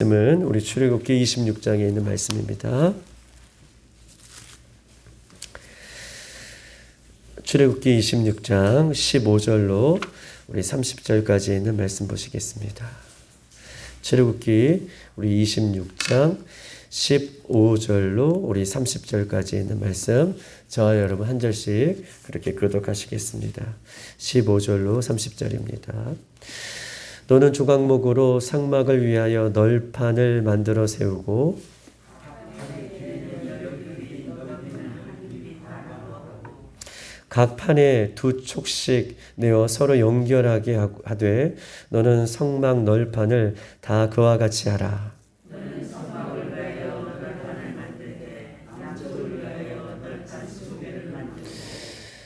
말씀은 우리 출애굽기 26장에 있는 말씀입니다. 출애굽기 26장 15절로 우리 30절까지 있는 말씀 보시겠습니다. 출애굽기 우리 26장 15절로 우리 30절까지 있는 말씀, 저와 여러분 한 절씩 그렇게 교독하시겠습니다. 15절로 30절입니다. 너는 조각목으로 상막을 위하여 널판을 만들어 세우고 각 판에 두 촉씩 내어 서로 연결하게 하되 너는 성막 널판을 다 그와 같이 하라.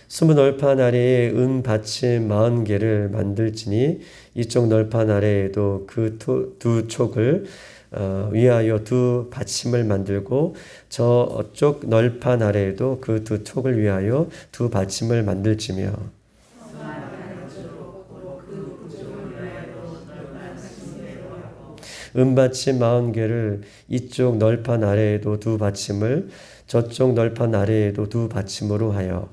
스무 널판 아래에 은 받침 40개를 만들지니 이쪽 널판 아래에도 그 두 촉을 위하여 두 받침을 만들고 저쪽 널판 아래에도 그 두 촉을 위하여 두 받침을 만들지며 은받침 40개를 이쪽 널판 아래에도 두 받침을 저쪽 널판 아래에도 두 받침으로 하여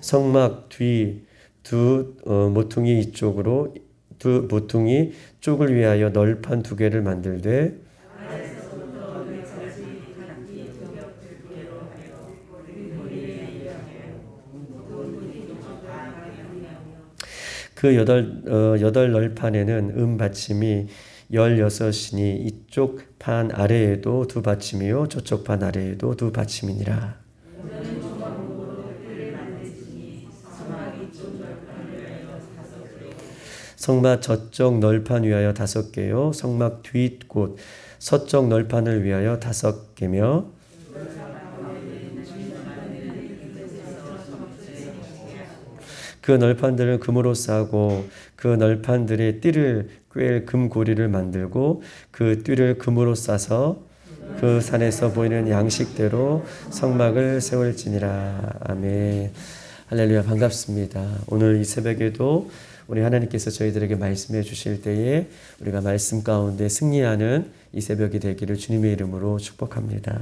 성막 뒤 두 모퉁이 이쪽으로 두 모퉁이 쪽을 위하여 널판 2개를 만들되 그 여덟 널판에는 받침이 16이니 이쪽 판 아래에도 두 받침이요 저쪽 판 아래에도 두 받침이니라. 성막 저쪽 널판 위하여 5개요 성막 뒷곳 서쪽 널판을 위하여 5개며 그 널판들을 금으로 싸고 그 널판들의 띠를 꿰 금고리를 만들고 그 띠를 금으로 싸서 그 산에서 보이는 양식대로 성막을 세울지니라. 아멘. 할렐루야. 반갑습니다. 오늘 이 새벽에도 우리 하나님께서 저희들에게 말씀해 주실 때에 우리가 말씀 가운데 승리하는 이 새벽이 되기를 주님의 이름으로 축복합니다.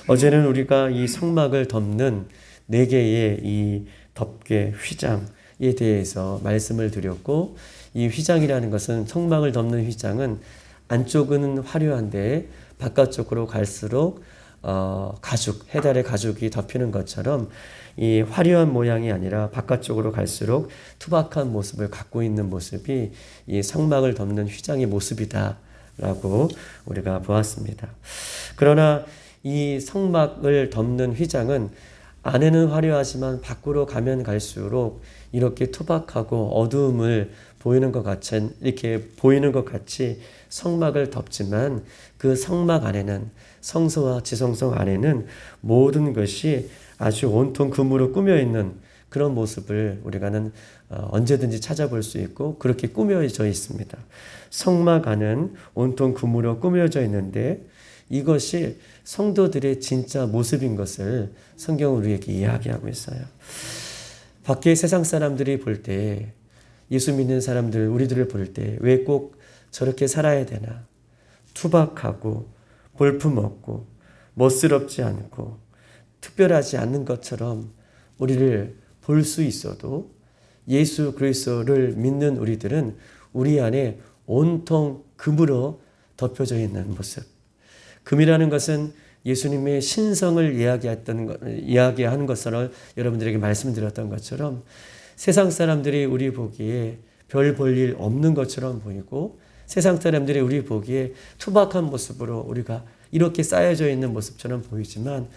어제는 우리가 이 성막을 덮는 4개의 이 덮개 휘장에 대해서 말씀을 드렸고, 이 휘장이라는 것은 성막을 덮는 휘장은 안쪽은 화려한데 바깥쪽으로 갈수록 가죽, 해달의 가죽이 덮이는 것처럼 이 화려한 모양이 아니라 바깥쪽으로 갈수록 투박한 모습을 갖고 있는 모습이 이 성막을 덮는 휘장의 모습이다라고 우리가 보았습니다. 그러나 이 성막을 덮는 휘장은 안에는 화려하지만 밖으로 가면 갈수록 이렇게 투박하고 어두움을 보이는 것 같이, 이렇게 보이는 것 같이 성막을 덮지만 그 성막 안에는, 성소와 지성소 안에는 모든 것이 아주 온통 금으로 꾸며 있는 그런 모습을 우리가는 언제든지 찾아볼 수 있고 그렇게 꾸며져 있습니다. 성막 안은 온통 금으로 꾸며져 있는데 이것이 성도들의 진짜 모습인 것을 성경은 우리에게 이야기하고 있어요. 밖에 세상 사람들이 볼 때, 예수 믿는 사람들, 우리들을 볼 때 왜 꼭 저렇게 살아야 되나? 투박하고 볼품없고 멋스럽지 않고 특별하지 않는 것처럼 우리를 볼 수 있어도 예수 그리스도를 믿는 우리들은 우리 안에 온통 금으로 덮여져 있는 모습. 금이라는 것은 예수님의 신성을 이야기하는 것을 여러분들에게 말씀드렸던 것처럼 세상 사람들이 우리 보기에 별 볼 일 없는 것처럼 보이고 세상 사람들이 우리 보기에 투박한 모습으로 우리가 이렇게 쌓여져 있는 모습처럼 보이지만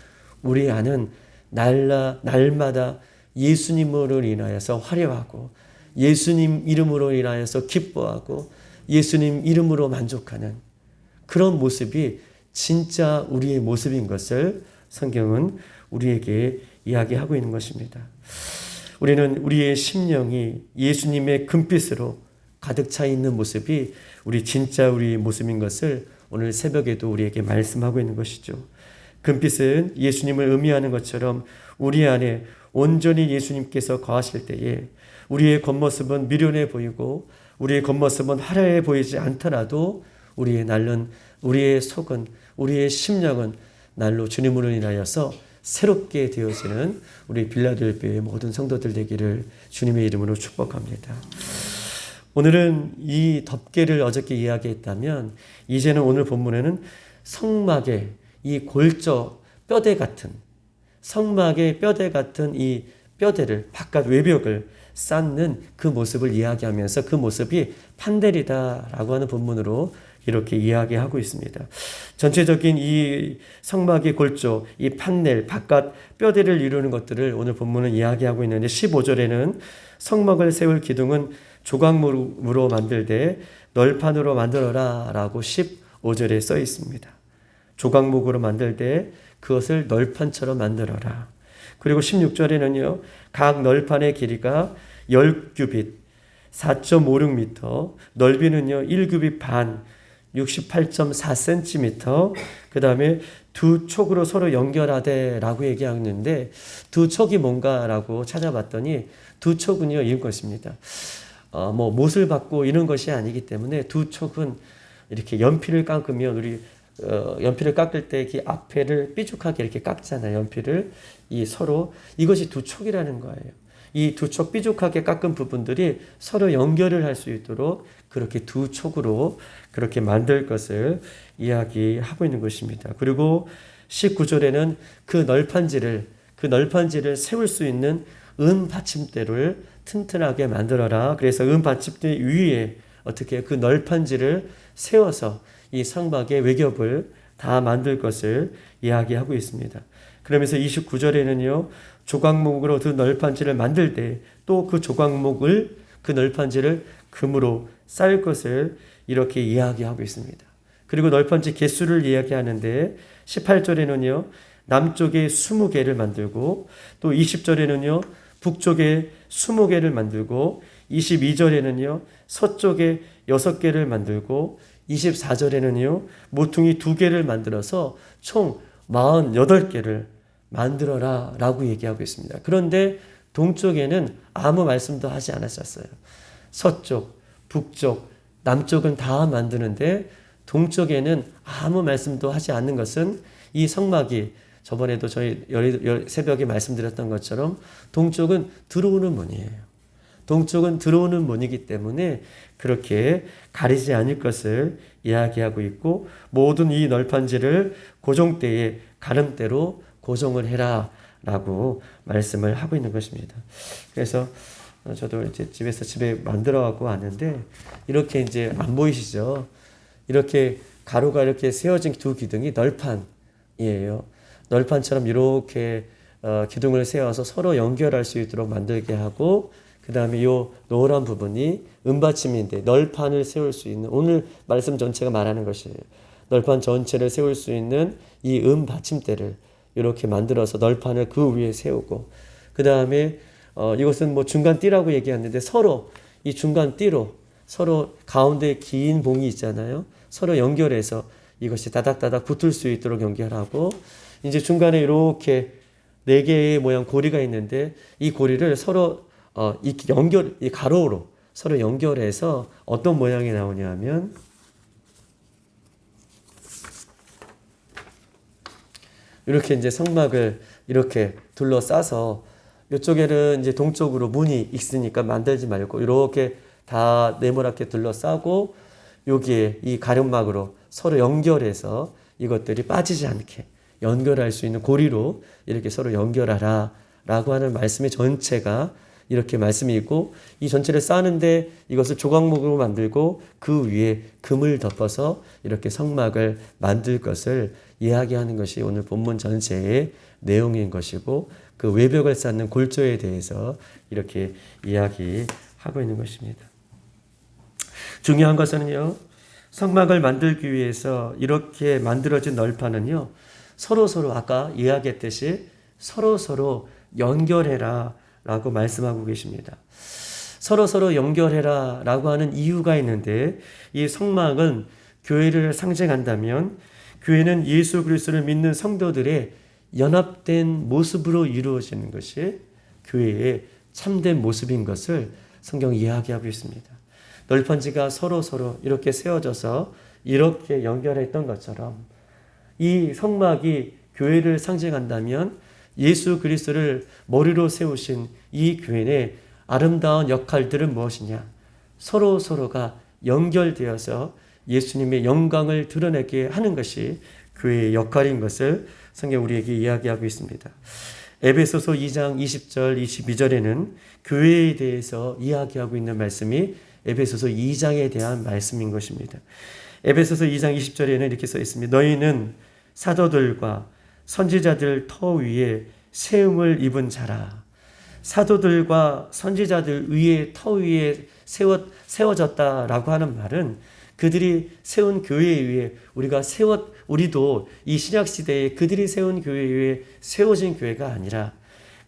우리 안은 날마다 예수님으로 인하여서 화려하고 예수님 이름으로 인하여서 기뻐하고 예수님 이름으로 만족하는 그런 모습이 진짜 우리의 모습인 것을 성경은 우리에게 이야기하고 있는 것입니다. 우리는 우리의 심령이 예수님의 금빛으로 가득 차 있는 모습이 우리의 모습인 것을 오늘 새벽에도 우리에게 말씀하고 있는 것이죠. 금빛은 예수님을 의미하는 것처럼 우리 안에 온전히 예수님께서 거하실 때에 우리의 겉모습은 미련해 보이고 우리의 겉모습은 화려해 보이지 않더라도 우리의 속은, 우리의 심령은 날로 주님으로 인하여서 새롭게 되어지는 우리 빌라델비아의 모든 성도들 되기를 주님의 이름으로 축복합니다. 오늘은 이 덮개를 어저께 이야기했다면 이제는 오늘 본문에는 성막의 이 골조 뼈대 같은, 성막의 뼈대 같은 이 뼈대를, 바깥 외벽을 쌓는 그 모습을 이야기하면서 그 모습이 판넬이다라고 하는 본문으로 이렇게 이야기하고 있습니다. 전체적인 이 성막의 골조, 이 판넬, 바깥 뼈대를 이루는 것들을 오늘 본문은 이야기하고 있는데 15절에는 성막을 세울 기둥은 조각목으로 만들되 널판으로 만들어라 라고 15절에 써 있습니다. 조각목으로 만들되 그것을 널판처럼 만들어라. 그리고 16절에는요. 각 널판의 길이가 10규빗, 4.56m, 넓이는요 1규빗 반, 68.4cm, 그 다음에 두 촉으로 서로 연결하되 라고 얘기하는데 두 촉이 뭔가라고 찾아봤더니 두 촉은요 이것입니다. 못을 받고 이런 것이 아니기 때문에 두 촉은 이렇게 연필을 깎으면 우리 연필을 깎을 때 그 앞에를 삐죽하게 이렇게 깎잖아요. 연필을 서로 이것이 두 촉이라는 거예요. 이 두 촉 삐죽하게 깎은 부분들이 서로 연결을 할 수 있도록 그렇게 두 촉으로 그렇게 만들 것을 이야기하고 있는 것입니다. 그리고 19절에는 그 널판지를 세울 수 있는 은 받침대를 튼튼하게 만들어라. 그래서 은 받침대 위에 어떻게 그 널판지를 세워서 이 성막의 외겹을 다 만들 것을 이야기하고 있습니다. 그러면서 29절에는요. 조각목으로 그 널판지를 만들 때 또 그 조각목을 그 널판지를 금으로 쌓을 것을 이렇게 이야기하고 있습니다. 그리고 널판지 개수를 이야기하는데 18절에는요. 남쪽에 20개를 만들고 또 20절에는요. 북쪽에 20개를 만들고 22절에는요. 서쪽에 6개를 만들고 24절에는요. 모퉁이 2개를 만들어서 총 48개를 만들어라 라고 얘기하고 있습니다. 그런데 동쪽에는 아무 말씀도 하지 않았었어요. 서쪽, 북쪽, 남쪽은 다 만드는데 동쪽에는 아무 말씀도 하지 않는 것은 이 성막이 저번에도 저희 새벽에 말씀드렸던 것처럼 동쪽은 들어오는 문이에요. 동쪽은 들어오는 문이기 때문에 그렇게 가리지 않을 것을 이야기하고 있고 모든 이 널판지를 고정대에 가름대로 고정을 해라 라고 말씀을 하고 있는 것입니다. 그래서 저도 이제 집에 만들어 갖고 왔는데 이렇게 이제 안 보이시죠? 이렇게 가로가 이렇게 세워진 두 기둥이 널판이에요. 널판처럼 이렇게 기둥을 세워서 서로 연결할 수 있도록 만들게 하고 그 다음에 이 노란 부분이 은받침인데 널판을 세울 수 있는 오늘 말씀 전체가 말하는 것이에요. 널판 전체를 세울 수 있는 이 은받침대를 이렇게 만들어서 널판을 그 위에 세우고 그 다음에 이것은 뭐 중간 띠라고 얘기하는데 서로 이 중간 띠로 서로 가운데 긴 봉이 있잖아요. 서로 연결해서 이것이 다닥다닥 붙을 수 있도록 연결하고 이제 중간에 이렇게 4개의 모양 고리가 있는데 이 고리를 서로 이 가로로 서로 연결해서 어떤 모양이 나오냐면 이렇게 이제 성막을 이렇게 둘러싸서 이쪽에는 이제 동쪽으로 문이 있으니까 만들지 말고 이렇게 다 네모나게 둘러싸고 여기에 이 가름막으로 서로 연결해서 이것들이 빠지지 않게 연결할 수 있는 고리로 이렇게 서로 연결하라 라고 하는 말씀의 전체가 이렇게 말씀이 있고 이 전체를 쌓는데 이것을 조각목으로 만들고 그 위에 금을 덮어서 이렇게 성막을 만들 것을 이야기하는 것이 오늘 본문 전체의 내용인 것이고 그 외벽을 쌓는 골조에 대해서 이렇게 이야기하고 있는 것입니다. 중요한 것은요. 성막을 만들기 위해서 이렇게 만들어진 널판은요. 서로 아까 이야기했듯이 서로 연결해라 라고 말씀하고 계십니다. 서로 연결해라 라고 하는 이유가 있는데 이 성막은 교회를 상징한다면 교회는 예수 그리스도를 믿는 성도들의 연합된 모습으로 이루어지는 것이 교회의 참된 모습인 것을 성경이 이야기하고 있습니다. 널판지가 서로 이렇게 세워져서 이렇게 연결했던 것처럼 이 성막이 교회를 상징한다면 예수 그리스도를 머리로 세우신 이 교회의 아름다운 역할들은 무엇이냐? 서로가 연결되어서 예수님의 영광을 드러내게 하는 것이 교회의 역할인 것을 성경 우리에게 이야기하고 있습니다. 에베소서 2장 20절 22절에는 교회에 대해서 이야기하고 있는 말씀이 에베소서 2장에 대한 말씀인 것입니다. 에베소서 2장 20절에는 이렇게 써 있습니다. 너희는 사도들과 선지자들 터 위에 세움을 입은 자라. 사도들과 선지자들 위에 터 위에 세워졌다라고 하는 말은 그들이 세운 교회 위에 우리도 이 신약 시대에 그들이 세운 교회 위에 세워진 교회가 아니라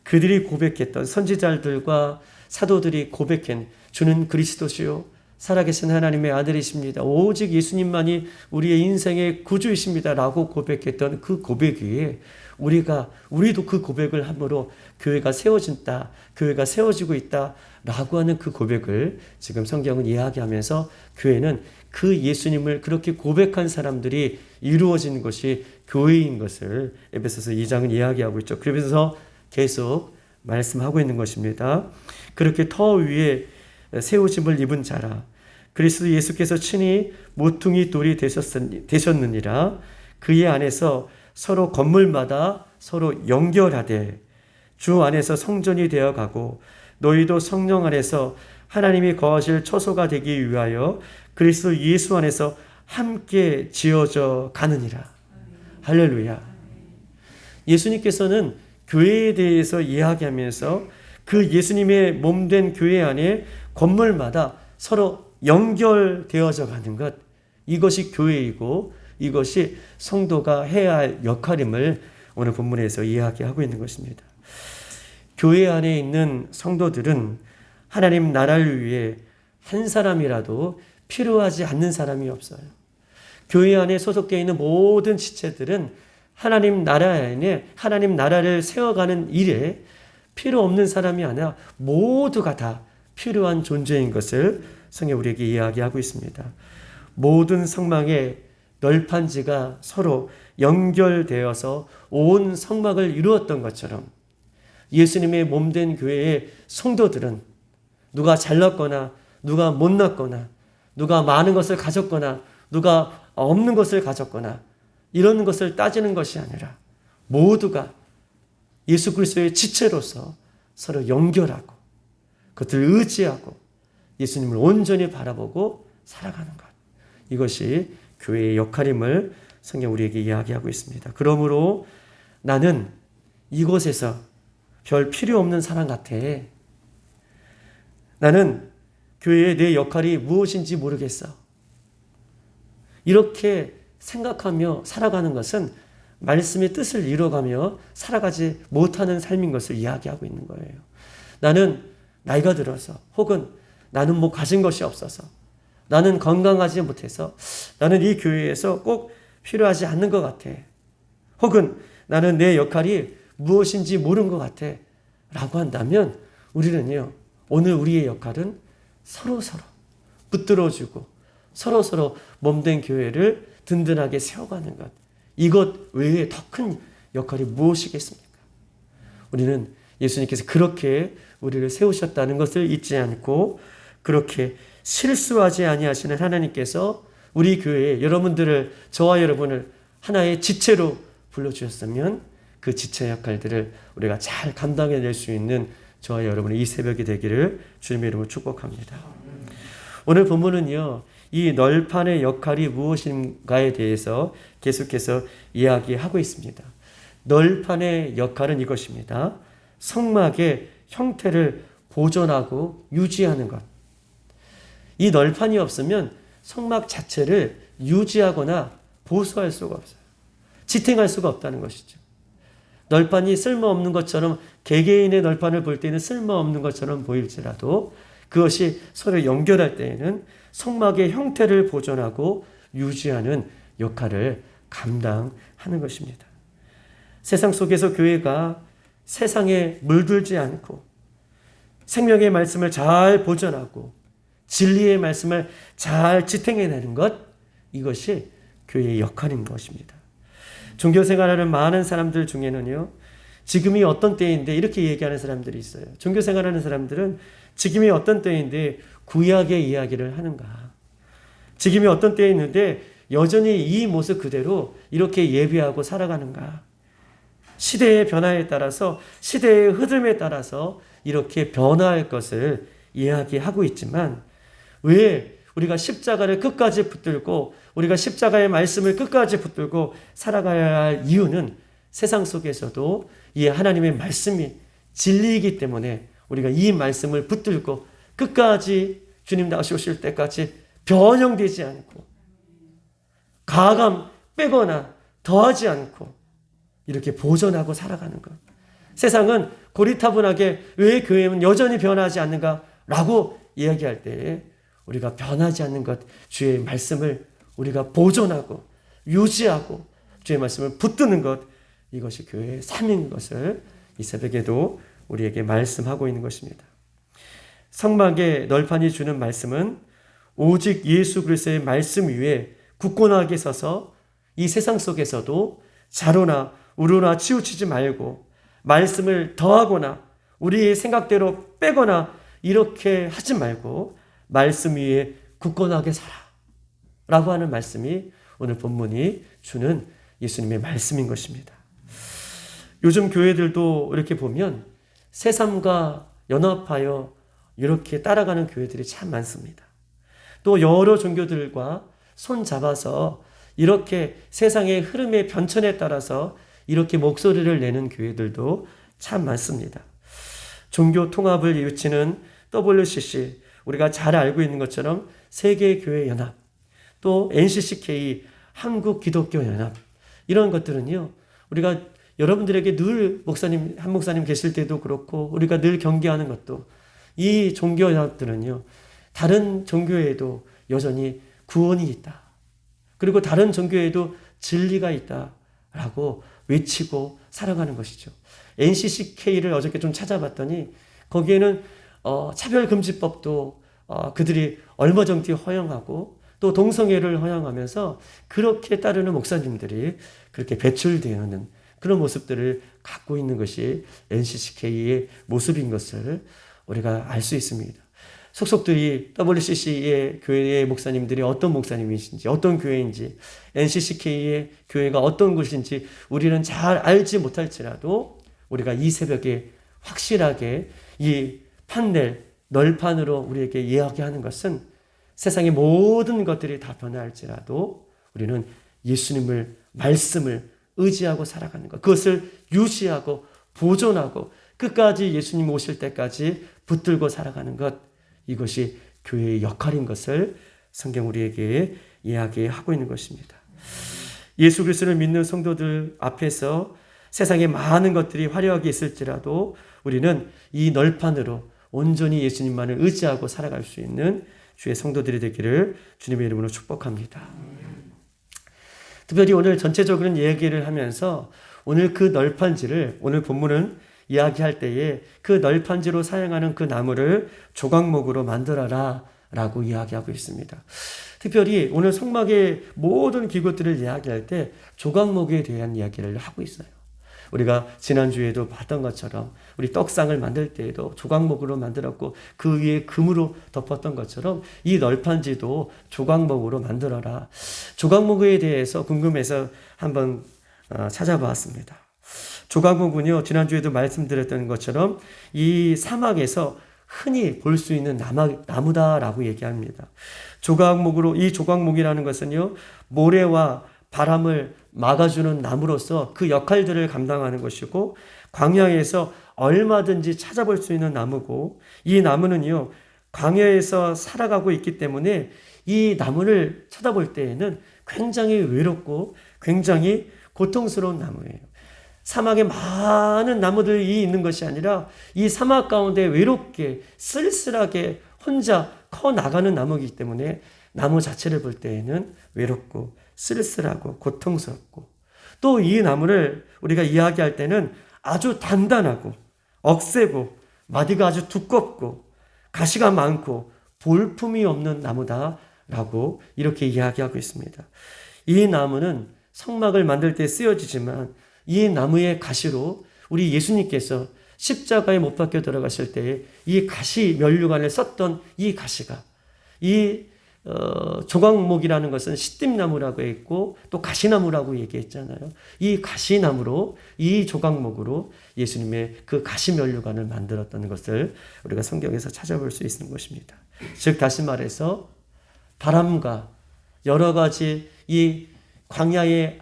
그들이 고백했던 선지자들과 사도들이 고백한 주는 그리스도시요 살아계신 하나님의 아들이십니다. 오직 예수님만이 우리의 인생의 구주이십니다. 라고 고백했던 그 고백 위에 우리도 그 고백을 함으로 교회가 세워진다, 교회가 세워지고 있다 라고 하는 그 고백을 지금 성경은 이야기하면서 교회는 그 예수님을 그렇게 고백한 사람들이 이루어진 것이 교회인 것을 에베소서 2장은 이야기하고 있죠. 그러면서 계속 말씀하고 있는 것입니다. 그렇게 터 위에 세우심을 입은 자라. 그리스도 예수께서 친히 모퉁이 돌이 되셨느니라. 그의 안에서 서로 건물마다 서로 연결하되 주 안에서 성전이 되어가고 너희도 성령 안에서 하나님이 거하실 처소가 되기 위하여 그리스도 예수 안에서 함께 지어져 가느니라. 할렐루야. 예수님께서는 교회에 대해서 이야기하면서 그 예수님의 몸된 교회 안에 건물마다 서로 연결되어져 가는 것, 이것이 교회이고 이것이 성도가 해야 할 역할임을 오늘 본문에서 이야기하고 있는 것입니다. 교회 안에 있는 성도들은 하나님 나라를 위해 한 사람이라도 필요하지 않는 사람이 없어요. 교회 안에 소속되어 있는 모든 지체들은 하나님 나라를 세워가는 일에 필요 없는 사람이 아니라 모두가 다 필요한 존재인 것을 성경 우리에게 이야기하고 있습니다. 모든 성막의 널판지가 서로 연결되어서 온 성막을 이루었던 것처럼 예수님의 몸된 교회의 성도들은 누가 잘났거나 누가 못났거나 누가 많은 것을 가졌거나 누가 없는 것을 가졌거나 이런 것을 따지는 것이 아니라 모두가 예수 그리스도의 지체로서 서로 연결하고 그것을 의지하고 예수님을 온전히 바라보고 살아가는 것. 이것이 교회의 역할임을 성경 우리에게 이야기하고 있습니다. 그러므로 나는 이곳에서 별 필요 없는 사람 같아. 나는 교회의 내 역할이 무엇인지 모르겠어. 이렇게 생각하며 살아가는 것은 말씀의 뜻을 이뤄가며 살아가지 못하는 삶인 것을 이야기하고 있는 거예요. 나는 나이가 들어서 혹은 나는 가진 것이 없어서 나는 건강하지 못해서 나는 이 교회에서 꼭 필요하지 않는 것 같아. 혹은 나는 내 역할이 무엇인지 모르는 것 같아. 라고 한다면 우리는요, 오늘 우리의 역할은 서로 붙들어주고 서로 몸된 교회를 든든하게 세워가는 것. 이것 외에 더 큰 역할이 무엇이겠습니까? 우리는 예수님께서 그렇게 우리를 세우셨다는 것을 잊지 않고 그렇게 실수하지 아니하시는 하나님께서 우리 교회에 여러분들을 저와 여러분을 하나의 지체로 불러주셨으면 그 지체 역할들을 우리가 잘 감당해낼 수 있는 저와 여러분의 이 새벽이 되기를 주님의 이름으로 축복합니다. 오늘 본문은요, 이 널판의 역할이 무엇인가에 대해서 계속해서 이야기하고 있습니다. 널판의 역할은 이것입니다. 성막의 형태를 보존하고 유지하는 것. 이 널판이 없으면 성막 자체를 유지하거나 보수할 수가 없어요. 지탱할 수가 없다는 것이죠. 널판이 쓸모없는 것처럼 개개인의 널판을 볼 때는 쓸모없는 것처럼 보일지라도 그것이 서로 연결할 때에는 성막의 형태를 보존하고 유지하는 역할을 감당하는 것입니다. 세상 속에서 교회가 세상에 물들지 않고 생명의 말씀을 잘 보존하고 진리의 말씀을 잘 지탱해내는 것, 이것이 교회의 역할인 것입니다. 종교 생활하는 많은 사람들 중에는요, 지금이 어떤 때인데 이렇게 얘기하는 사람들이 있어요. 종교 생활하는 사람들은 지금이 어떤 때인데 구약의 이야기를 하는가? 지금이 어떤 때에 있는데 여전히 이 모습 그대로 이렇게 예배하고 살아가는가? 시대의 변화에 따라서, 시대의 흐름에 따라서 이렇게 변화할 것을 이야기하고 있지만, 왜 우리가 십자가를 끝까지 붙들고 우리가 십자가의 말씀을 끝까지 붙들고 살아가야 할 이유는 세상 속에서도 이 하나님의 말씀이 진리이기 때문에 우리가 이 말씀을 붙들고 끝까지 주님 다시 오실 때까지 변형되지 않고 가감 빼거나 더하지 않고 이렇게 보존하고 살아가는 것. 세상은 고리타분하게 왜 교회는 여전히 변하지 않는가 라고 이야기할 때 우리가 변하지 않는 것, 주의 말씀을 우리가 보존하고 유지하고 주의 말씀을 붙드는 것, 이것이 교회의 삶인 것을 이 새벽에도 우리에게 말씀하고 있는 것입니다. 성막의 널판이 주는 말씀은 오직 예수 그리스도의 말씀 위에 굳건하게 서서 이 세상 속에서도 자로나 우로나 치우치지 말고 말씀을 더하거나 우리의 생각대로 빼거나 이렇게 하지 말고 말씀 위에 굳건하게 살아 라고 하는 말씀이 오늘 본문이 주는 예수님의 말씀인 것입니다. 요즘 교회들도 이렇게 보면 새삼과 연합하여 이렇게 따라가는 교회들이 참 많습니다. 또 여러 종교들과 손 잡아서 이렇게 세상의 흐름의 변천에 따라서 이렇게 목소리를 내는 교회들도 참 많습니다. 종교 통합을 이루치는 WCC, 우리가 잘 알고 있는 것처럼 세계교회연합, 또 NCCK, 한국기독교연합, 이런 것들은요, 우리가 여러분들에게 늘 한 목사님 계실 때도 그렇고 우리가 늘 경계하는 것도, 이 종교연합들은요, 다른 종교에도 여전히 구원이 있다, 그리고 다른 종교에도 진리가 있다라고 외치고 살아가는 것이죠. NCCK를 어저께 좀 찾아봤더니 거기에는 차별금지법도 그들이 얼마 전에 허용하고 또 동성애를 허용하면서 그렇게 따르는 목사님들이 그렇게 배출되는 그런 모습들을 갖고 있는 것이 NCCK의 모습인 것을 우리가 알 수 있습니다. 속속들이 WCC의 교회의 목사님들이 어떤 목사님이신지, 어떤 교회인지, NCCK의 교회가 어떤 곳인지 우리는 잘 알지 못할지라도 우리가 이 새벽에 확실하게 이 판넬, 널판으로 우리에게 이야기하는 것은 세상의 모든 것들이 다 변할지라도 우리는 예수님을, 말씀을 의지하고 살아가는 것, 그것을 유지하고 보존하고 끝까지 예수님 오실 때까지 붙들고 살아가는 것, 이것이 교회의 역할인 것을 성경 우리에게 이야기하고 있는 것입니다. 예수 그리스도를 믿는 성도들 앞에서 세상에 많은 것들이 화려하게 있을지라도 우리는 이 널판으로 온전히 예수님만을 의지하고 살아갈 수 있는 주의 성도들이 되기를 주님의 이름으로 축복합니다. 특별히 오늘 전체적인 얘기를 하면서 오늘 그 널판지를, 오늘 본문은 이야기할 때에 그 널판지로 사용하는 그 나무를 조각목으로 만들어라 라고 이야기하고 있습니다. 특별히 오늘 성막의 모든 기구들을 이야기할 때 조각목에 대한 이야기를 하고 있어요. 우리가 지난주에도 봤던 것처럼 우리 떡상을 만들 때에도 조각목으로 만들었고 그 위에 금으로 덮었던 것처럼 이 널판지도 조각목으로 만들어라. 조각목에 대해서 궁금해서 한번 찾아봤습니다. 조각목은요, 지난주에도 말씀드렸던 것처럼 이 사막에서 흔히 볼 수 있는 나무다라고 얘기합니다. 이 조각목이라는 것은요, 모래와 바람을 막아주는 나무로서 그 역할들을 감당하는 것이고, 광야에서 얼마든지 찾아볼 수 있는 나무고, 이 나무는요, 광야에서 살아가고 있기 때문에 이 나무를 쳐다볼 때에는 굉장히 외롭고 굉장히 고통스러운 나무예요. 사막에 많은 나무들이 있는 것이 아니라 이 사막 가운데 외롭게 쓸쓸하게 혼자 커 나가는 나무이기 때문에 나무 자체를 볼 때에는 외롭고 쓸쓸하고 고통스럽고, 또 이 나무를 우리가 이야기할 때는 아주 단단하고 억세고 마디가 아주 두껍고 가시가 많고 볼품이 없는 나무다라고 이렇게 이야기하고 있습니다. 이 나무는 성막을 만들 때 쓰여지지만 이 나무의 가시로 우리 예수님께서 십자가에 못 박혀 들어가실 때에 이 가시 면류관을 썼던 이 가시가 이 조각목이라는 것은 시띠나무라고 했고 또 가시나무라고 얘기했잖아요. 이 가시나무로 이 조각목으로 예수님의 그 가시 면류관을 만들었던 것을 우리가 성경에서 찾아볼 수 있는 것입니다. 즉 다시 말해서 바람과 여러 가지 이 광야의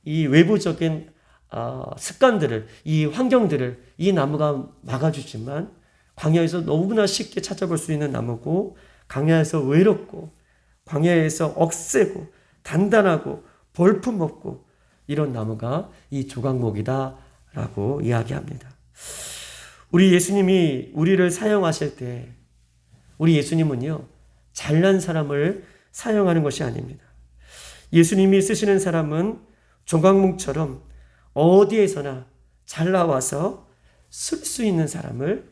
이 외부적인 습관들을, 이 환경들을 이 나무가 막아주지만 광야에서 너무나 쉽게 찾아볼 수 있는 나무고 광야에서 외롭고 광야에서 억세고 단단하고 볼품없고 이런 나무가 이 조각목이다라고 이야기합니다. 우리 예수님이 우리를 사용하실 때 우리 예수님은요 잘난 사람을 사용하는 것이 아닙니다. 예수님이 쓰시는 사람은 조각목처럼 어디에서나 잘 나와서 쓸 수 있는 사람을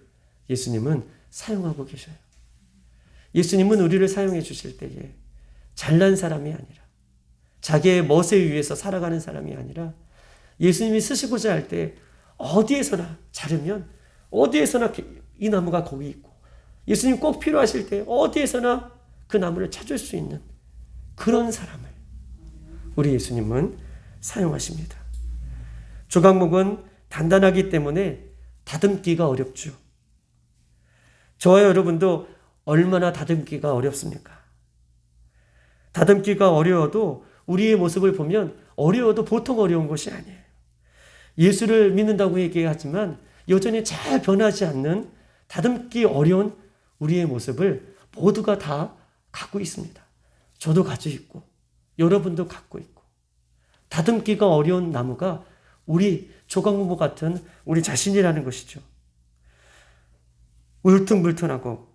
예수님은 사용하고 계셔요. 예수님은 우리를 사용해 주실 때에 잘난 사람이 아니라 자기의 멋에 의해서 살아가는 사람이 아니라 예수님이 쓰시고자 할 때 어디에서나 자르면 어디에서나 이 나무가 거기 있고 예수님 꼭 필요하실 때 어디에서나 그 나무를 찾을 수 있는 그런 사람을 우리 예수님은 사용하십니다. 조각목은 단단하기 때문에 다듬기가 어렵죠. 저와 여러분도 얼마나 다듬기가 어렵습니까? 다듬기가 어려워도 우리의 모습을 보면 어려워도 보통 어려운 것이 아니에요. 예수를 믿는다고 얘기하지만 여전히 잘 변하지 않는 다듬기 어려운 우리의 모습을 모두가 다 갖고 있습니다. 저도 가지고 있고 여러분도 갖고 있고 다듬기가 어려운 나무가 우리 조각목 같은 우리 자신이라는 것이죠. 울퉁불퉁하고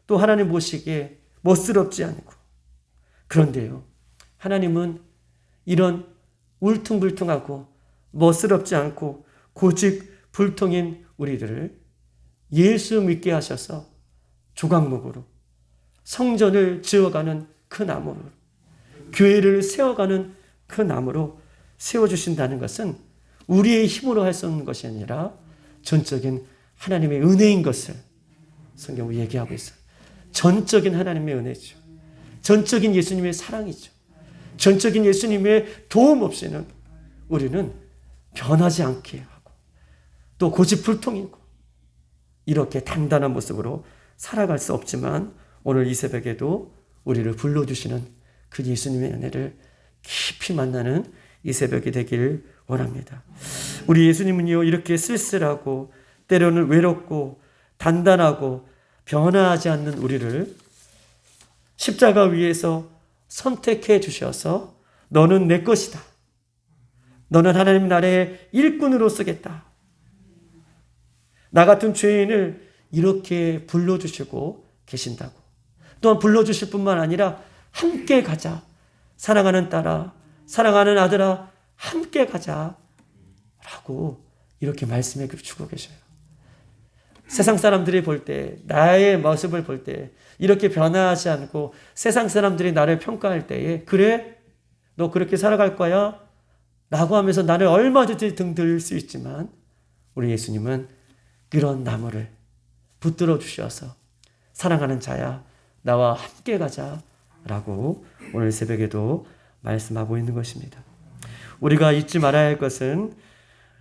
또 하나님 보시기에 멋스럽지 않고 그런데요. 하나님은 이런 울퉁불퉁하고 멋스럽지 않고 고집불통인 우리들을 예수 믿게 하셔서 조각목으로 성전을 지어가는 그 나무로 교회를 세워가는 그 나무로 세워주신다는 것은 우리의 힘으로 할 수 없는 것이 아니라 전적인 하나님의 은혜인 것을 성경은 얘기하고 있어요. 전적인 하나님의 은혜죠. 전적인 예수님의 사랑이죠. 전적인 예수님의 도움 없이는 우리는 변하지 않게 하고 또 고집불통이고 이렇게 단단한 모습으로 살아갈 수 없지만 오늘 이 새벽에도 우리를 불러주시는 그 예수님의 은혜를 깊이 만나는 이 새벽이 되길 원합니다. 우리 예수님은요 이렇게 쓸쓸하고 때로는 외롭고 단단하고 변화하지 않는 우리를 십자가 위에서 선택해 주셔서 너는 내 것이다. 너는 하나님 나라의 일꾼으로 쓰겠다. 나 같은 죄인을 이렇게 불러주시고 계신다고. 또한 불러주실 뿐만 아니라 함께 가자. 사랑하는 딸아, 사랑하는 아들아, 함께 가자. 라고 이렇게 말씀해 주고 계셔요. 세상 사람들이 볼 때, 나의 모습을 볼 때, 이렇게 변화하지 않고 세상 사람들이 나를 평가할 때에, 그래? 너 그렇게 살아갈 거야? 라고 하면서 나를 얼마든지 등들 수 있지만, 우리 예수님은 그런 나무를 붙들어 주셔서, 사랑하는 자야, 나와 함께 가자. 라고 오늘 새벽에도 말씀하고 있는 것입니다. 우리가 잊지 말아야 할 것은,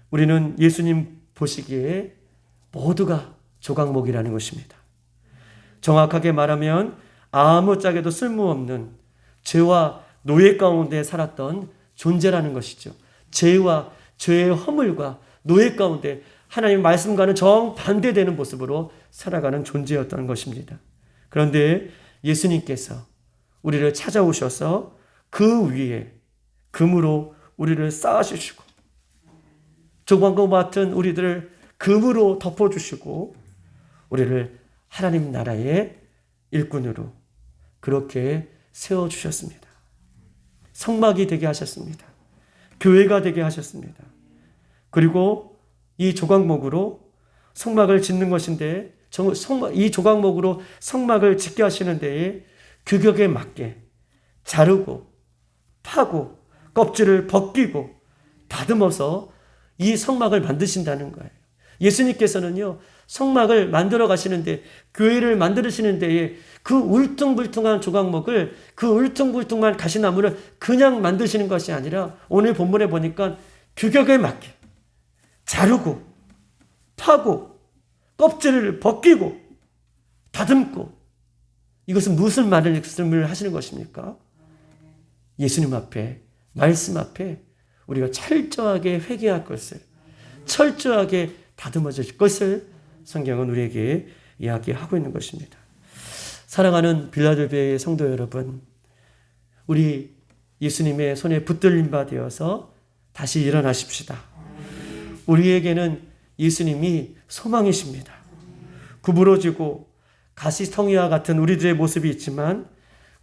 우리는 예수님 보시기에 모두가 조각목이라는 것입니다. 정확하게 말하면 아무짝에도 쓸모없는 죄와 노예 가운데 살았던 존재라는 것이죠. 죄와 죄의 허물과 노예 가운데 하나님의 말씀과는 정반대되는 모습으로 살아가는 존재였던 것입니다. 그런데 예수님께서 우리를 찾아오셔서 그 위에 금으로 우리를 쌓아주시고 조각과 같은 우리들을 금으로 덮어주시고 우리를 하나님 나라의 일꾼으로 그렇게 세워주셨습니다. 성막이 되게 하셨습니다. 교회가 되게 하셨습니다. 그리고 이 조각목으로 성막을 짓는 것인데 이 조각목으로 성막을 짓게 하시는 데에 규격에 맞게 자르고 파고 껍질을 벗기고 다듬어서 이 성막을 만드신다는 거예요. 예수님께서는요, 성막을 만들어 가시는데, 교회를 만드시는 데에 그 울퉁불퉁한 조각목을, 그 울퉁불퉁한 가시나무를 그냥 만드시는 것이 아니라 오늘 본문에 보니까 규격에 맞게 자르고 파고 껍질을 벗기고 다듬고, 이것은 무슨 말씀을 하시는 것입니까? 예수님 앞에, 말씀 앞에 우리가 철저하게 회개할 것을, 철저하게 다듬어질 것을 성경은 우리에게 이야기하고 있는 것입니다. 사랑하는 빌라델비아의 성도 여러분, 우리 예수님의 손에 붙들린 바 되어서 다시 일어나십시다. 우리에게는 예수님이 소망이십니다. 구부러지고 가시덩이와 같은 우리들의 모습이 있지만,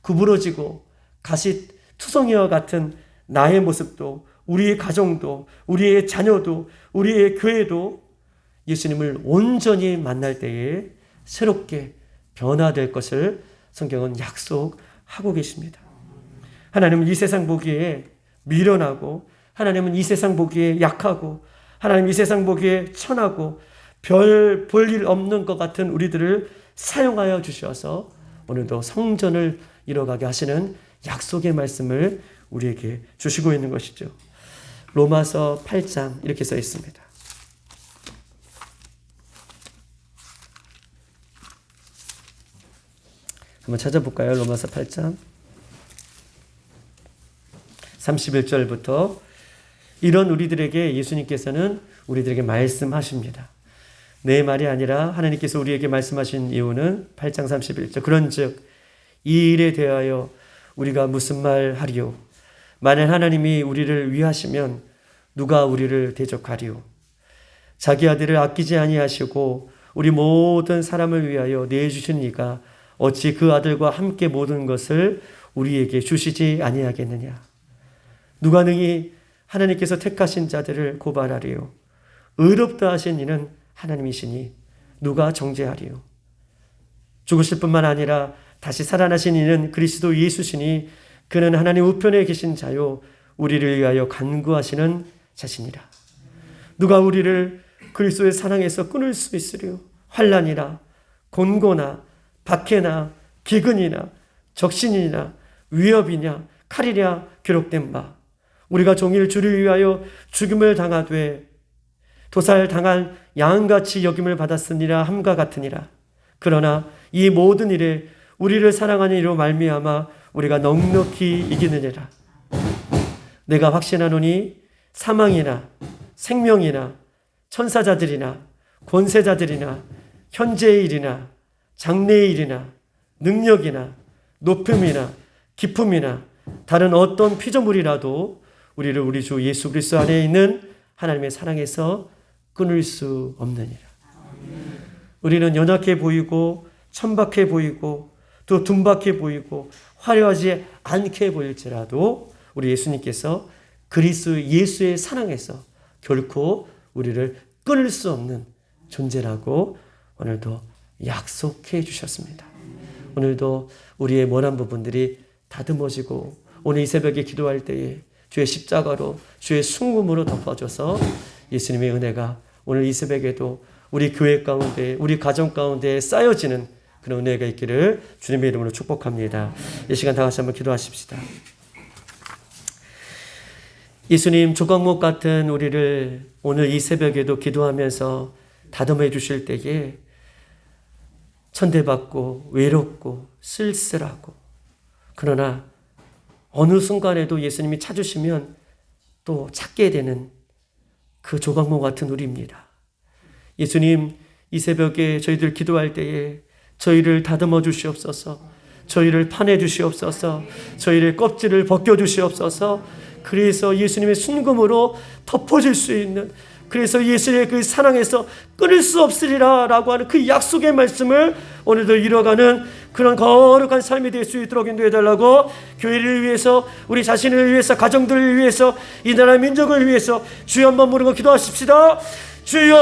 구부러지고 가시투성이와 같은 나의 모습도, 우리의 가정도, 우리의 자녀도, 우리의 교회도 예수님을 온전히 만날 때에 새롭게 변화될 것을 성경은 약속하고 계십니다. 하나님은 이 세상 보기에 미련하고, 하나님은 이 세상 보기에 약하고, 하나님은 이 세상 보기에 천하고 별 볼 일 없는 것 같은 우리들을 사용하여 주셔서 오늘도 성전을 이뤄가게 하시는 약속의 말씀을 우리에게 주시고 있는 것이죠. 로마서 8장 이렇게 써 있습니다. 한번 찾아볼까요? 로마서 8장 31절부터 이런 우리들에게 예수님께서는 우리들에게 말씀하십니다. 내 말이 아니라 하나님께서 우리에게 말씀하신 이유는 8장 31절 그런즉 이 일에 대하여 우리가 무슨 말 하리요? 만일 하나님이 우리를 위하시면 누가 우리를 대적하리요? 자기 아들을 아끼지 아니하시고 우리 모든 사람을 위하여 내주신 이가 어찌 그 아들과 함께 모든 것을 우리에게 주시지 아니하겠느냐? 누가 능히 하나님께서 택하신 자들을 고발하리요? 의롭다 하신 이는 하나님이시니 누가 정죄하리요? 죽으실 뿐만 아니라 다시 살아나신 이는 그리스도 예수시니 그는 하나님 우편에 계신 자요 우리를 위하여 간구하시는 자신이라. 누가 우리를 그리스도의 사랑에서 끊을 수 있으리요? 환난이나 곤고나 박해나 기근이나 적신이나 위협이냐 칼이냐 기록된 바 우리가 종일 주를 위하여 죽임을 당하되 도살당한 양같이 여김을 받았으니라 함과 같으니라. 그러나 이 모든 일에 우리를 사랑하는 이로 말미암아 우리가 넉넉히 이기느니라. 내가 확신하노니 사망이나 생명이나 천사자들이나 권세자들이나 현재의 일이나 장래의 일이나 능력이나 높음이나 깊음이나 다른 어떤 피조물이라도 우리를 우리 주 예수 그리스도 안에 있는 하나님의 사랑에서 끊을 수 없느니라. 우리는 연약해 보이고 천박해 보이고 또 둔박해 보이고 화려하지 않게 보일지라도 우리 예수님께서 그리스도 예수의 사랑에서 결코 우리를 끊을 수 없는 존재라고 오늘도 약속해 주셨습니다. 오늘도 우리의 모난 부분들이 다듬어지고 오늘 이 새벽에 기도할 때에 주의 십자가로 주의 순금으로 덮어줘서 예수님의 은혜가 오늘 이 새벽에도 우리 교회 가운데 우리 가정 가운데 쌓여지는 그런 은혜가 있기를 주님의 이름으로 축복합니다. 이 시간 다 같이 한번 기도하십시다. 예수님 조각목 같은 우리를 오늘 이 새벽에도 기도하면서 다듬어 주실 때에 천대받고 외롭고 쓸쓸하고 그러나 어느 순간에도 예수님이 찾으시면 또 찾게 되는 그 조각목 같은 우리입니다. 예수님 이 새벽에 저희들 기도할 때에 저희를 다듬어 주시옵소서, 저희를 파내 주시옵소서, 저희를 껍질을 벗겨 주시옵소서. 그래서 예수님의 순금으로 덮어질 수 있는, 그래서 예수의 그 사랑에서 끊을 수 없으리라 라고 하는 그 약속의 말씀을 오늘도 이뤄가는 그런 거룩한 삶이 될 수 있도록 인도해 달라고 교회를 위해서 우리 자신을 위해서 가정들을 위해서 이 나라 민족을 위해서 주여 한번 부르고 기도하십시다. 주여